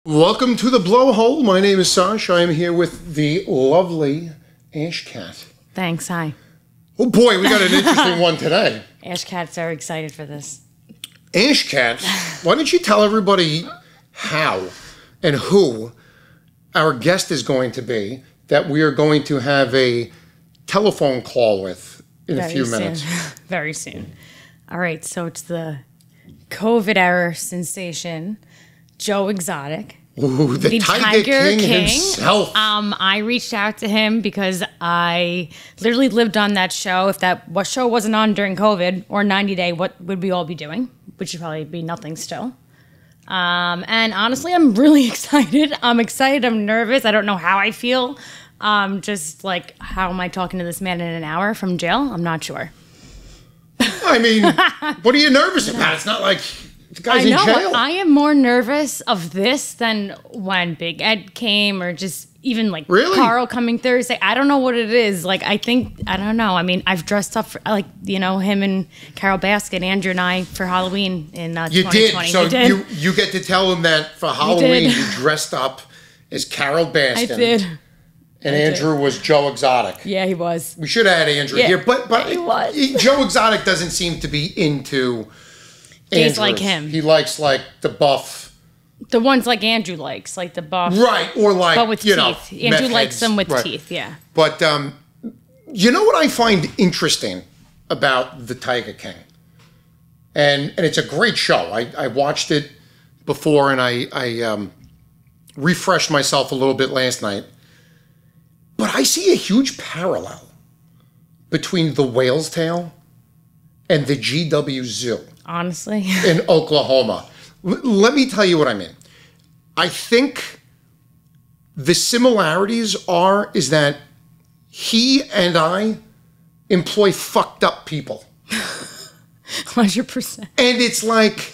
Welcome to the Blowhole. My name is Sash. I am here with the lovely Ash Cat. Thanks, hi. Oh boy, we got an interesting one today. Ash Cat's very excited for this. Ash Cat, why don't you tell everybody how and who our guest is going to be that we are going to have a telephone call with in a few minutes. Very soon. All right, so it's the COVID era sensation, Joe Exotic. Ooh, the Tiger King himself. I reached out to him because I literally lived on that show. If what show wasn't on during COVID or 90 Day, what would we all be doing? Which would probably be nothing still. And honestly, I'm really excited. I'm excited. I'm nervous. I don't know how I feel. Just like, how am I talking to this man in an hour from jail? I'm not sure. I mean, what are you nervous about? It's not like the guy's in jail. I am more nervous of this than when Big Ed came, or just even like Carl coming Thursday. I don't know what it is. Like, I don't know. I mean, I've dressed up for, like, him and Carol Baskin, Andrew and I, for Halloween in 2020. So you get to tell him that for Halloween you dressed up as Carol Baskin. I did. And Andrew was Joe Exotic. Yeah, he was. We should have had Andrew here, but he was. Joe Exotic doesn't seem to be into He's like him. He likes like the buff. The ones like Andrew likes, like the buff. Right, or like, but with teeth. Andrew likes them with teeth, yeah. But you know what I find interesting about the Tiger King? And it's a great show. I watched it before, and I refreshed myself a little bit last night. But I see a huge parallel between the whale's tail and the GW Zoo. Honestly. In Oklahoma. Let me tell you what I mean. I think the similarities is that he and I employ fucked up people. 100%. And it's like,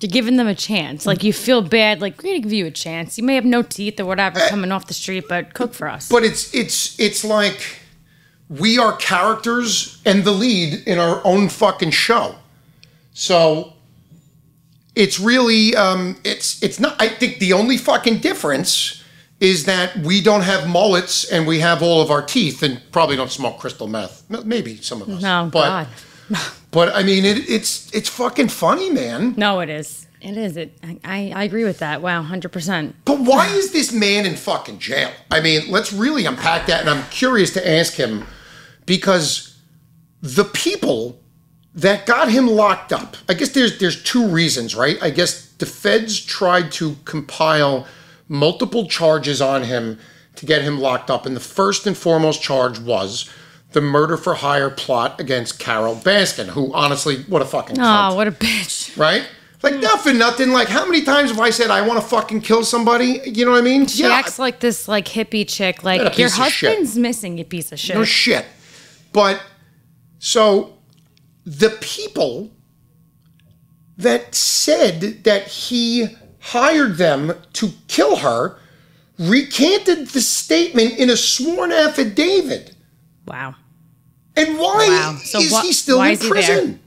you're giving them a chance. Like, you feel bad. Like, we're going to give you a chance. You may have no teeth or whatever coming off the street, but cook for us. But it's like we are characters and the lead in our own fucking show. So it's really, it's not, I think the only fucking difference is that we don't have mullets and we have all of our teeth and probably don't smoke crystal meth. Maybe some of us. No, God. But I mean, it's fucking funny, man. No, it is. It is. I agree with that. Wow, 100%. But why is this man in fucking jail? I mean, let's really unpack that, and I'm curious to ask him, because the people that got him locked up, I guess there's two reasons, right? I guess the feds tried to compile multiple charges on him to get him locked up, and the first and foremost charge was the murder-for-hire plot against Carol Baskin, who, honestly, what a fucking cunt. Oh, what a bitch. Right? Like, nothing. Like, how many times have I said I want to fucking kill somebody? You know what I mean? She acts like this, like, hippie chick. Like, your husband's missing, you piece of shit. No shit. But, so, the people that said that he hired them to kill her recanted the statement in a sworn affidavit. Wow. And why is he still in prison?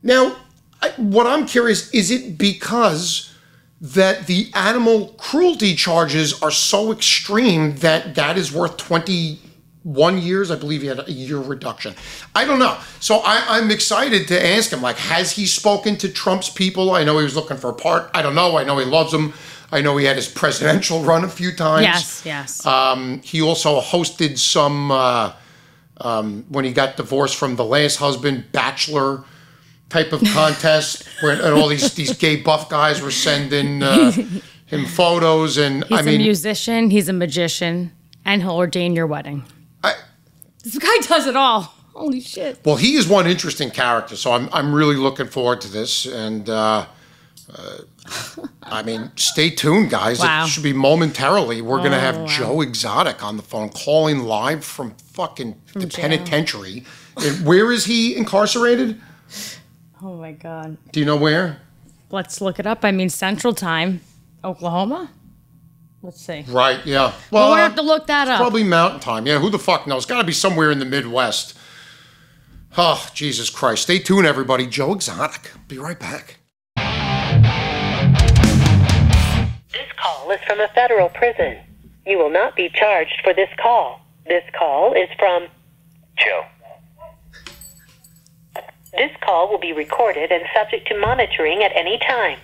Now, what I'm curious, is it because that the animal cruelty charges are so extreme that is worth 21 years? I believe he had a year reduction. I don't know. So I'm excited to ask him, like, has he spoken to Trump's people? I know he was looking for a part. I don't know. I know he loves them. I know he had his presidential run a few times. Yes. He also hosted some, when he got divorced from the last husband, Bachelor type of contest, where all these gay buff guys were sending him photos. And he's a musician, he's a magician, and he'll ordain your wedding. This guy does it all. Holy shit. Well, he is one interesting character, so I'm really looking forward to this. And I mean, stay tuned, guys. Wow. It should be momentarily. We're going to have Joe Exotic on the phone, calling live from the penitentiary. And where is he incarcerated? Oh, my God. Do you know where? Let's look it up. I mean, Central Time, Oklahoma? Let's see. Right, yeah. Well, we'll have to look that up. Probably Mountain Time. Yeah, who the fuck knows? It's got to be somewhere in the Midwest. Oh, Jesus Christ. Stay tuned, everybody. Joe Exotic. Be right back. This call call is from a federal prison. You will not be charged for this call. This call is from Joe. This call will be recorded and subject to monitoring at any time.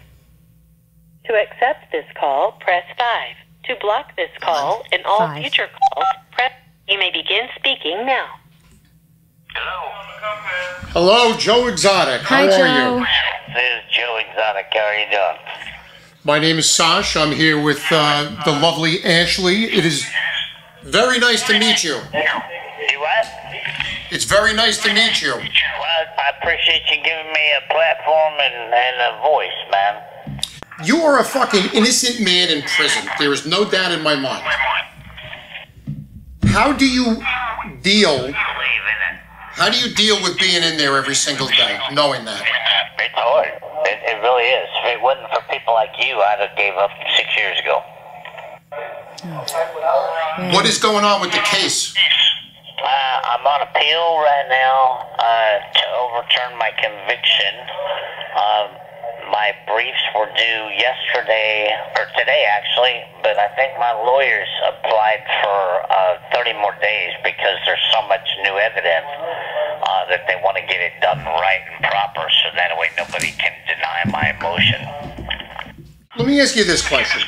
To accept this call, press 5. To block this call and all future calls, press... You may begin speaking now. Hello. Hello, Joe Exotic. How are Joe. you? This is Joe Exotic. How are you doing? My name is Sash. I'm here with the lovely Ashley. It is very nice to meet you. You what? It's very nice to meet you. Well, I appreciate you giving me a platform and a voice, man. You are a fucking innocent man in prison. There is no doubt in my mind. How do you deal? How do you deal with being in there every single day, knowing that? It's hard. It really is. If it wasn't for people like you, I'd have gave up 6 years ago. What is going on with the case? I'm on appeal right now to overturn my conviction. My briefs were due yesterday, or today actually, but I think my lawyers applied for 30 more days because there's so much new evidence that they want to get it done right and proper so that way nobody can deny my emotion. Let me ask you this question.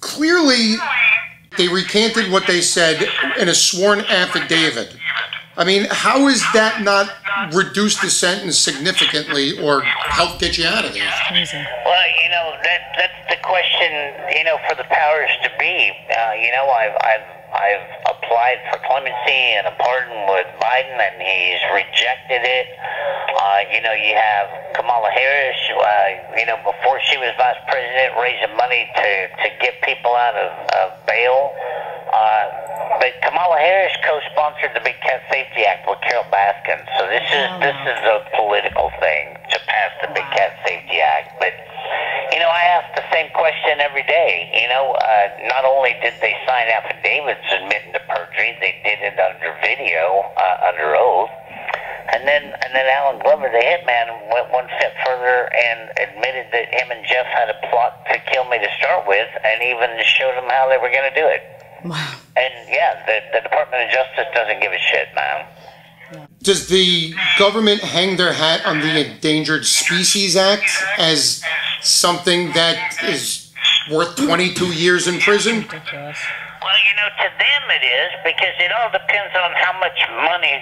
Clearly, they recanted what they said in a sworn affidavit. I mean, how is that not reduce the sentence significantly or help get you out of there? Well, you know, that's the question, you know, for the powers to be. You know, I've applied for clemency and a pardon with Biden, and he's rejected it. You know, you have Kamala Harris, you know, before she was vice president, raising money to get people out of bail. But Kamala Harris co-sponsored the Big Cat Safety Act with Carol Baskin. So this is a political thing to pass the Big Cat Safety Act. But, you know, I ask the same question every day. You know, not only did they sign affidavits admitting to perjury, they did it under video, under oath. And then Alan Glover, the hitman, went one step further and admitted that him and Jeff had a plot to kill me to start with, and even showed them how they were going to do it. Wow. And yeah, the Department of Justice doesn't give a shit, man. Does the government hang their hat on the Endangered Species Act as something that is worth 22 years in prison? Well, you know, to them it is, because it all depends on how much money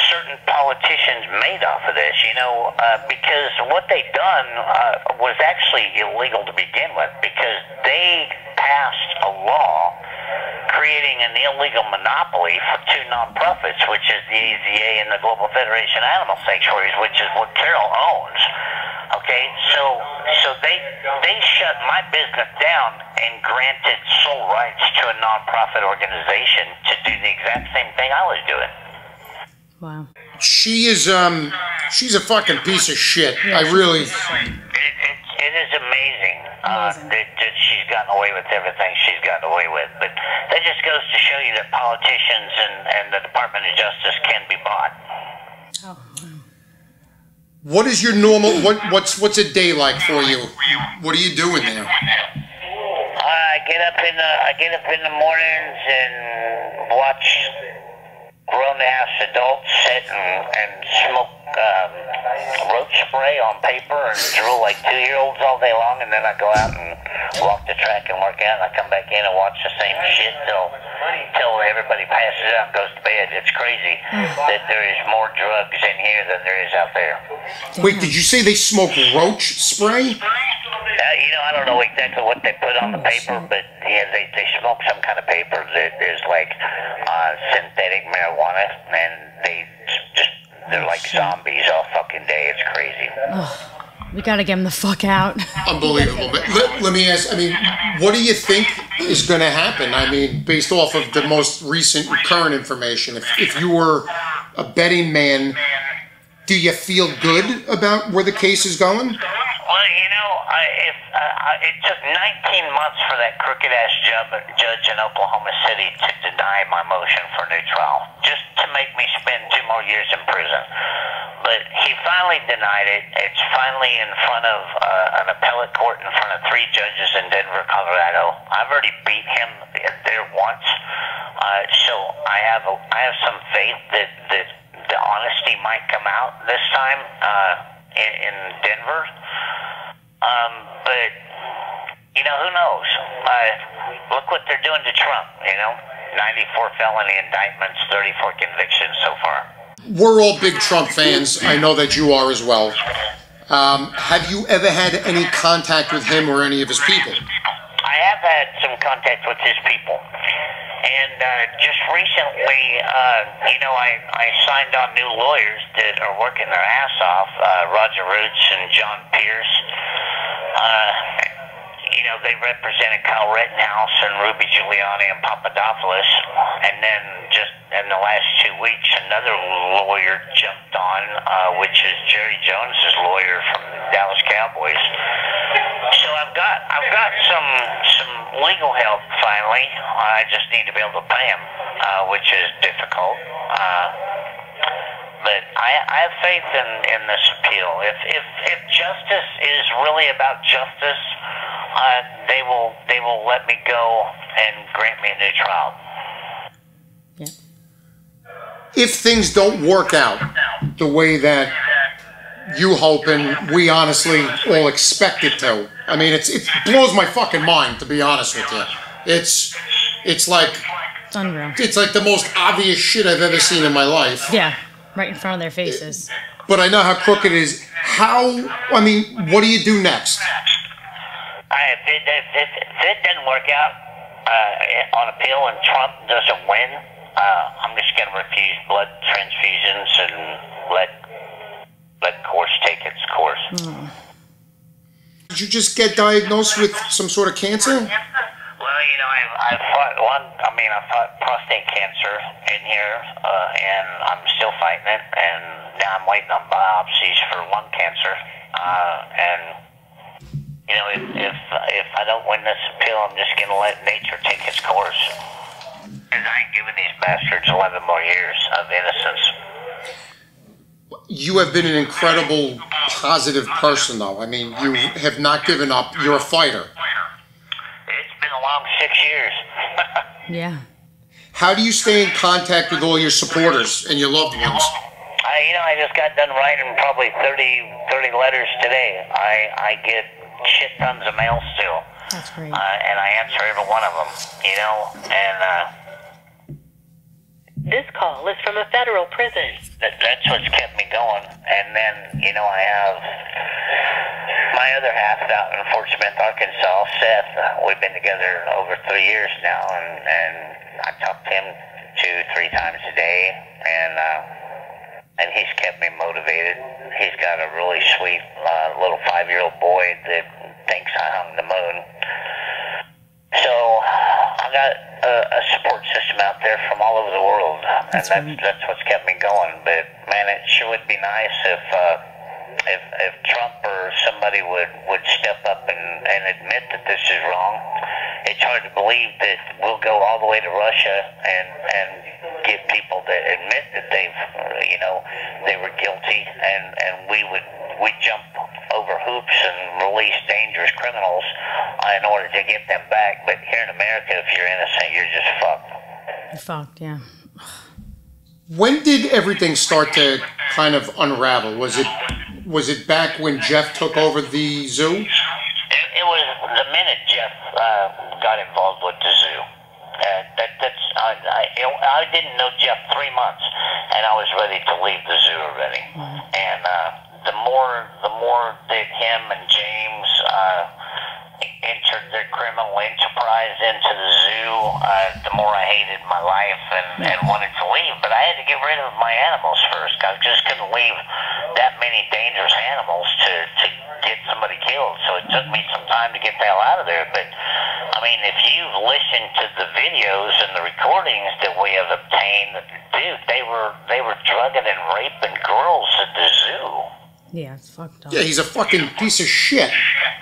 certain politicians made off of this, you know, because what they done was actually illegal to begin with, because they passed a law creating an illegal monopoly for two nonprofits, which is the AZA and the Global Federation of Animal Sanctuaries, which is what Carol owns. Okay, so they shut my business down and granted sole rights to a nonprofit organization to do the exact same thing I was doing. Wow. She's a fucking piece of shit. Yeah, I really. It is amazing that she's gotten away with everything she's gotten away with. But that just goes to show you that politicians and the Department of Justice can be bought. Oh. What is your normal? What's a day like for you? What are you doing there? I get up in the mornings and watch grown-ass adults sit and smoke roach spray on paper and drool like 2-year-olds all day long, and then I go out and walk the track and work out, and I come back in and watch the same shit till everybody passes out and goes to bed. It's crazy that there is more drugs in here than there is out there. Wait, did you say they smoke roach spray? You know, I don't know exactly what they put on the paper, but yeah, they smoke some kind of paper that is like synthetic marijuana, and they're like zombies all fucking day. It's crazy. We gotta get him the fuck out. Unbelievable. But let me ask, I mean, what do you think is going to happen? I mean, based off of the most recent current information, if you were a betting man, do you feel good about where the case is going? Well, you know, it took 19 months for that crooked-ass judge in Oklahoma City to deny my motion for new trial, just to make me spend 2 more years in prison. But he finally denied it. It's finally in front of an appellate court in front of 3 judges in Denver, Colorado. I've already beat him there once, so I have some faith that the honesty might come out this time in Denver. But you know, who knows? Look what they're doing to Trump. 94 felony indictments, 34 convictions so far. We're all big Trump fans. I know that you are as well. Have you ever had any contact with him or any of his people? I have had some contact with his people. And just recently, I signed on new lawyers that are working their ass off, Roger Roots and John Pierce. They represented Kyle Rittenhouse and Ruby Giuliani and Papadopoulos. And then just in the last 2 weeks, another lawyer jumped on, which is Jerry Jones's lawyer from the Dallas Cowboys. So I've got some legal help finally. I just need to be able to pay him, which is difficult. But I have faith in this appeal. If justice is really about justice, they will let me go and grant me a new trial. Yeah. If things don't work out the way that you hope and we honestly all expect it to, I mean, it blows my fucking mind, to be honest with you. It's like it's unreal. It's like the most obvious shit I've ever seen in my life. Yeah, right in front of their faces. But I know how crooked it is. What do you do next? If it doesn't work out on appeal and Trump doesn't win, I'm just going to refuse blood transfusions and let course take its course. Mm. Did you just get diagnosed with some sort of cancer? Well, I fought prostate cancer in here, and I'm still fighting it, and now I'm waiting on biopsies for lung cancer, if I don't win this appeal, I'm just going to let nature take its course. Because I ain't giving these bastards 11 more years of innocence. You have been an incredible, positive person, though. I mean, you have not given up. You're a fighter. It's been a long 6 years. Yeah. How do you stay in contact with all your supporters and your loved ones? I just got done writing probably 30 letters today. I get shit tons of mail still. That's great. And I answer every one of them, This call is from a federal prison. That's what's kept me going. And then, I have my other half out in Fort Smith, Arkansas, Seth. We've been together over 3 years now, and I talk to him 2-3 times a day, and he's kept me motivated. He's got a really sweet little 5-year-old boy that thinks I hung the moon. So I got a support system out there from all over the world, and that's what's kept me going. But man, it sure would be nice if Trump or somebody would step up and admit that this is wrong. It's hard to believe that we'll go all the way to Russia and get people to admit that they were guilty, and we jump over hoops and release dangerous criminals in order to get them back. But here in America, if you're innocent, you're just fucked. You're fucked, yeah. When did everything start to kind of unravel? Was it back when Jeff took over the zoo? It was the minute Jeff got involved with the zoo. I didn't know Jeff 3 months, and I was ready to leave the zoo already. Mm-hmm. And the more that him and James entered their criminal enterprise into the zoo, the more I hated my life and wanted to leave. But I had to get rid of my animals first. I just couldn't leave that many dangerous animals to get somebody killed. So it took me some time to get the hell out of there. But I mean, if you've listened to the videos and the recordings that we have obtained, dude, they were drugging and raping girls at the zoo. Yeah, it's fucked up. Yeah, he's a fucking piece of shit.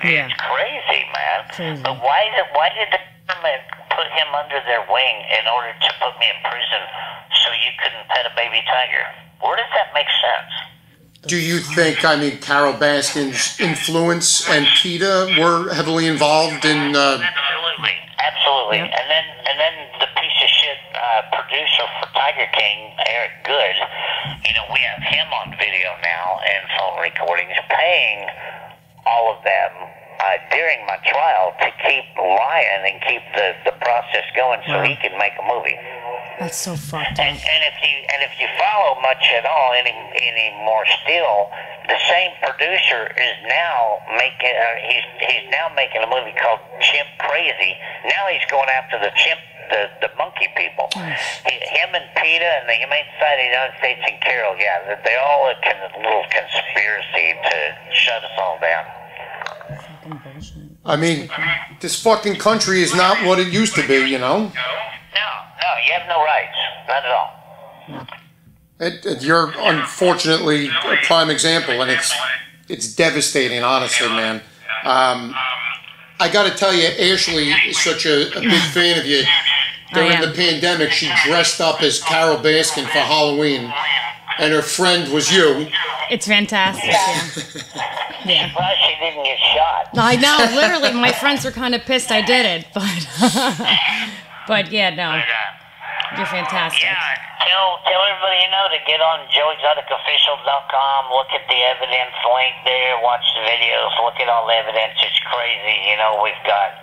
Yeah. It's crazy, man. Crazy. But why did the government put him under their wing in order to put me in prison so you couldn't pet a baby tiger? Where does that make sense? Do you think, I mean, Carol Baskin's influence and PETA were heavily involved in... Absolutely. Absolutely. Yeah. And then the piece of shit producer for Tiger King, Eric Good, you know, we have him on video now and phone recordings paying all of them during my trial to keep lying and keep the process going so he can make a movie. That's so fucked up. And if you follow much at all any more still, the same producer is now making he's now making a movie called Chimp Crazy. Now he's going after the monkey people. Him and PETA and the Humane Society of the United States and Carol, yeah, they're all a little conspiracy to shut us all down. Fucking bullshit. I mean, this fucking country is not what it used to be, you know? No, you have no rights. Not at all. You're unfortunately a prime example, and it's devastating, honestly, man. I got to tell you, Ashley is such a big fan of you. During the pandemic, she dressed up as Carol Baskin for Halloween, and her friend was you. It's fantastic, yeah. Yeah. Surprised she didn't get shot. I know, literally, my friends were kind of pissed I did it, but yeah, no. You're fantastic. Yeah, tell everybody you know to get on joeexoticofficial.com, look at the evidence link there, watch the videos, look at all the evidence. It's crazy. You know, we've got,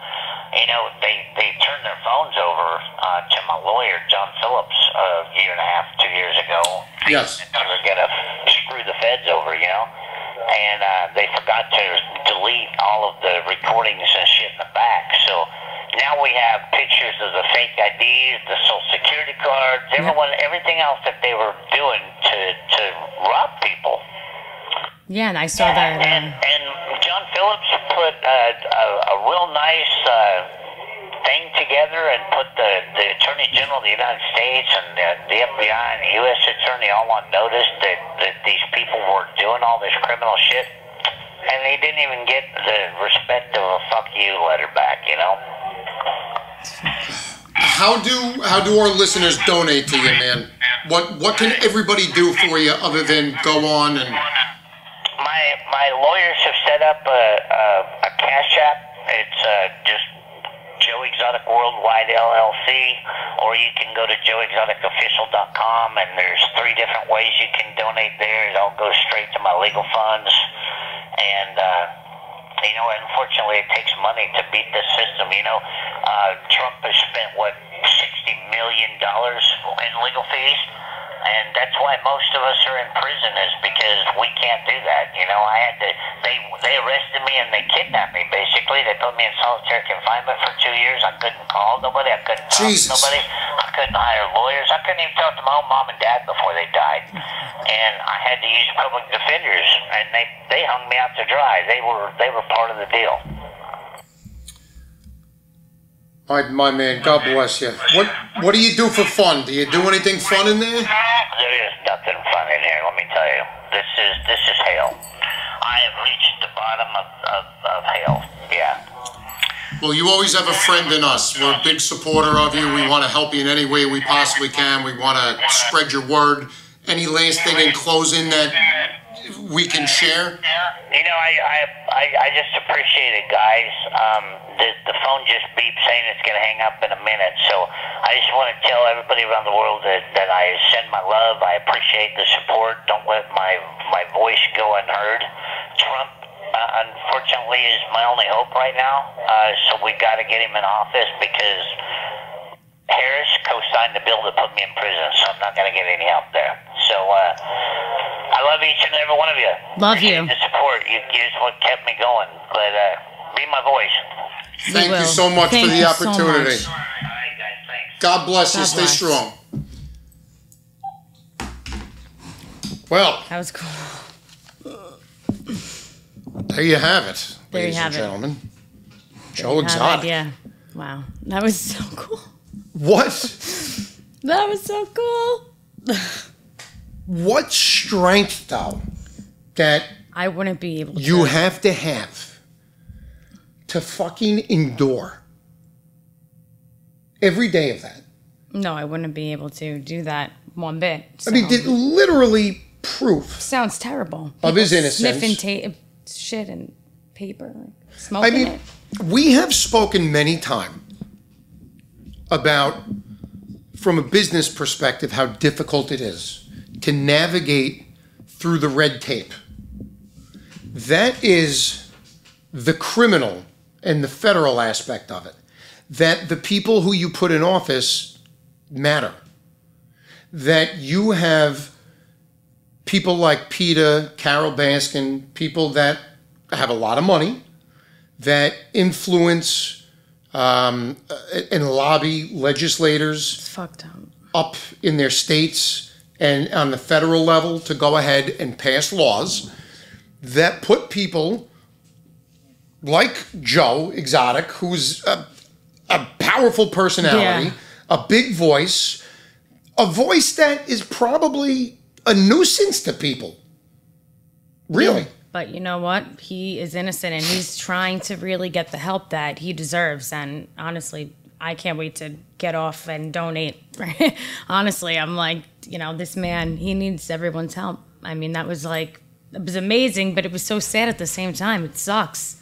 you know, they turned their phones over to my lawyer, John Phillips, a year and a half, 2 years ago. Yes. They were going to screw the feds over, you know. And they forgot to delete all of the recordings and shit in the back. So now we have pictures of the fake IDs, the Social Security cards, everything else that they were doing to rob people. Yeah, and I saw that. And John Phillips put a real nice thing together and put the Attorney General of the United States and the FBI and the U.S. Attorney all on notice that these people were doing all this criminal shit. And he didn't even get the respect of a fuck you letter back, you know? How do our listeners donate to you, man? What can everybody do for you other than go on and... My lawyers have set up a cash app. It's just Joe Exotic Worldwide LLC, or you can go to joeexoticofficial.com, and there's 3 different ways you can donate there. It all goes straight to my legal funds. And, you know, unfortunately, it takes money to beat this system. You know, Trump has spent, $60 million in legal fees? And that's why most of us are in prison, is because we can't do that. You know, they arrested me and they kidnapped me, basically. They put me in solitary confinement for 2 years. I couldn't call nobody. I couldn't talk to nobody. I couldn't hire lawyers. I couldn't even talk to my own mom and dad before they died. And I had to use public defenders, and they hung me out to dry. They were part of the deal. My man, God bless you. What do you do for fun? Do you do anything fun in there? There is nothing fun in here, let me tell you. This is hell. I have reached the bottom of hell, yeah. Well, you always have a friend in us. We're a big supporter of you. We want to help you in any way we possibly can. We want to spread your word. Any last thing in closing that we can share? You know, I just appreciate it, guys. The phone just beeped saying it's going to hang up in a minute. So I just want to tell everybody around the world that I send my love. I appreciate the support. Don't let my voice go unheard. Trump, unfortunately, is my only hope right now. So we got to get him in office, because Harris co-signed the bill to put me in prison, so I'm not going to get any help there. So I love each and every one of you. Love you. The support. You're what kept me going. But be my voice. Thank you so much for the opportunity. So all right, guys, thanks. God bless you. Stay strong. Well, that was cool. There you have it, there ladies you have and gentlemen. It. Joe Exotic. Yeah. Wow. That was so cool. What? That was so cool. What strength, though, that I wouldn't be able to. You have to fucking endure every day of that. No, I wouldn't be able to do that one bit. So. I mean, literally proof. Sounds terrible. Of his innocence. Sniffing shit and paper, smoking it. We have spoken many times about, from a business perspective, how difficult it is to navigate through the red tape. That is the criminal and the federal aspect of it. That the people who you put in office matter. That you have people like PETA, Carol Baskin, people that have a lot of money, that influence and lobby legislators. It's fucked up in their states and on the federal level to go ahead and pass laws that put people like Joe Exotic, who's a powerful personality, a big voice, a voice that is probably a nuisance to people. Really. But you know what? He is innocent, and he's trying to really get the help that he deserves. And honestly, I can't wait to get off and donate. Honestly, I'm like, this man, he needs everyone's help. I mean, it was amazing, but it was so sad at the same time. It sucks.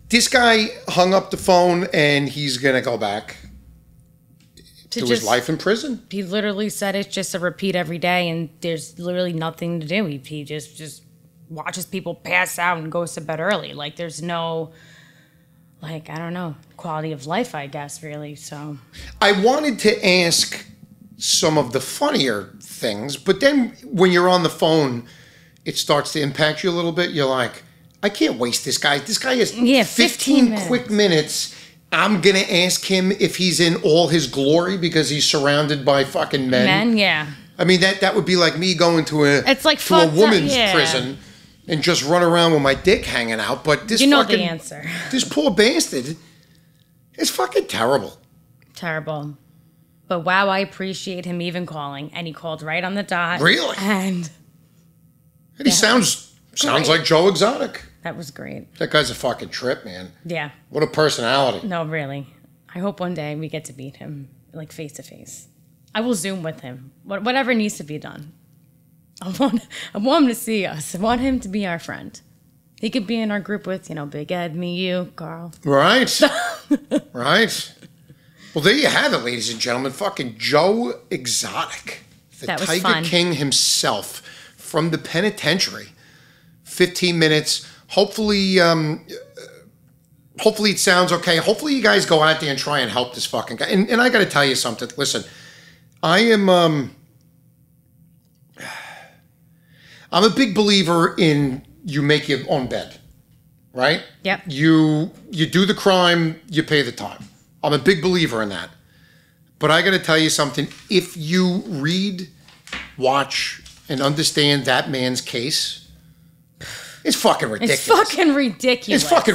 This guy hung up the phone, and he's going to go back to his life in prison. He literally said it's just a repeat every day, and there's literally nothing to do. He just watches people pass out and goes to bed early. There's no, I don't know, quality of life, I guess, really. So I wanted to ask some of the funnier things, but then when you're on the phone, it starts to impact you a little bit. You're like, I can't waste this guy. This guy has 15 quick minutes. I'm going to ask him if he's in all his glory because he's surrounded by fucking men. Yeah. I mean, that would be like me going to a woman's prison and just run around with my dick hanging out. But this the answer. This poor bastard is fucking terrible. Terrible. But wow, I appreciate him even calling. And he called right on the dot. Really? And he sounds like Joe Exotic. That was great. That guy's a fucking trip, man. Yeah. What a personality. No, really. I hope one day we get to meet him, face to face. I will Zoom with him. Whatever needs to be done. I want him to see us. I want him to be our friend. He could be in our group with, Big Ed, me, you, Carl. Right. Right. Well, there you have it, ladies and gentlemen. Fucking Joe Exotic. The Tiger King himself from the penitentiary. 15 minutes. Hopefully it sounds okay. Hopefully you guys go out there and try and help this fucking guy. And I got to tell you something. Listen, I'm a big believer in you make your own bed, right? Yep. You do the crime, you pay the time. I'm a big believer in that. But I got to tell you something. If you read, watch, and understand that man's case, it's fucking ridiculous. It's fucking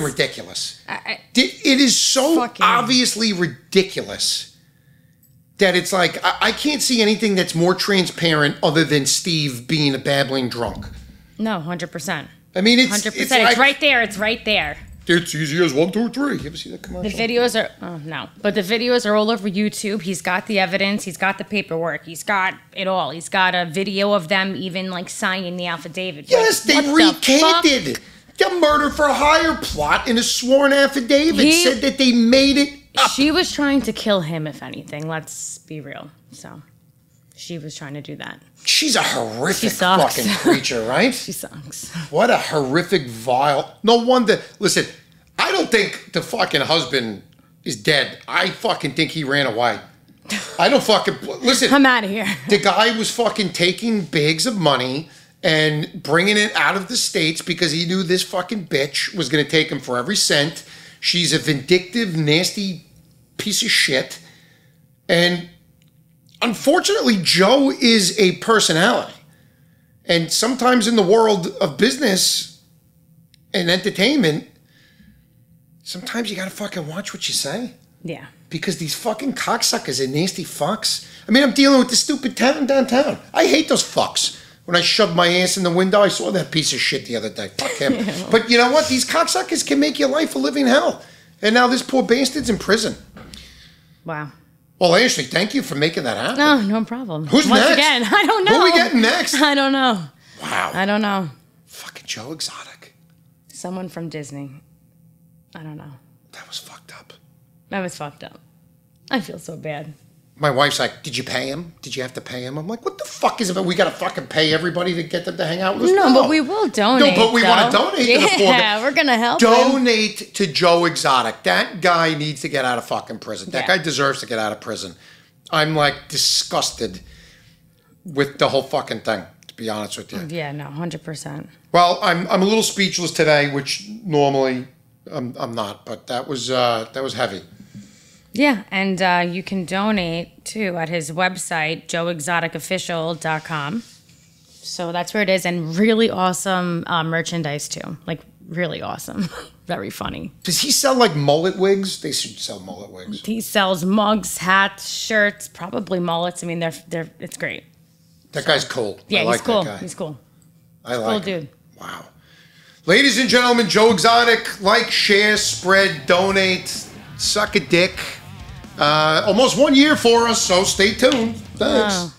ridiculous. It is so obviously ridiculous that it's like, I can't see anything that's more transparent other than Steve being a babbling drunk. No, 100%. I mean, it's 100%. It's right there. It's right there. It's easy as 1, 2, 3. You ever see that commercial? The videos are, no. But the videos are all over YouTube. He's got the evidence. He's got the paperwork. He's got it all. He's got a video of them even signing the affidavit. Yes, they recanted the murder for hire plot in a sworn affidavit. Said that they made it up. She was trying to kill him, if anything. Let's be real. So she was trying to do that. She's a horrific fucking creature, right? She sucks. What a horrific, vile. No wonder. Listen, I don't think the fucking husband is dead. I fucking think he ran away. I don't fucking. Listen. I'm out of here. The guy was fucking taking bags of money and bringing it out of the States because he knew this fucking bitch was going to take him for every cent. She's a vindictive, nasty piece of shit. And unfortunately, Joe is a personality. And sometimes in the world of business and entertainment, sometimes you got to fucking watch what you say. Yeah. Because these fucking cocksuckers are nasty fucks. I mean, I'm dealing with this stupid town downtown. I hate those fucks. when I shoved my ass in the window. I saw that piece of shit the other day. Fuck him. Yeah. But you know what? These cocksuckers can make your life a living hell. And now this poor bastard's in prison. Wow. Well, Ashley, thank you for making that happen. No problem. Who's next? Once again, I don't know. Who are we getting next? I don't know. Wow. I don't know. Fucking Joe Exotic. Someone from Disney. I don't know. That was fucked up. That was fucked up. I feel so bad. My wife's like, did you pay him? Did you have to pay him? I'm like, what the fuck is it? We got to fucking pay everybody to get them to hang out with us? No, but we will donate. No, but we want to donate to the poor guy. Yeah, we're going to help Donate to Joe Exotic. That guy needs to get out of fucking prison. That guy deserves to get out of prison. I'm like disgusted with the whole fucking thing, to be honest with you. Yeah, no, 100%. Well, I'm a little speechless today, which normally I'm not, but that was heavy. Yeah, and you can donate, too, at his website, joeexoticofficial.com. So that's where it is, and really awesome merchandise, too. Like, really awesome. Very funny. Does he sell, like, mullet wigs? They should sell mullet wigs. He sells mugs, hats, shirts, probably mullets. I mean, it's great. That guy's cool. Yeah, I like he's cool. That guy. He's cool. I like cool him. Dude. Wow. Ladies and gentlemen, Joe Exotic, like, share, spread, donate, suck a dick. Almost 1 year for us, so stay tuned. Thanks.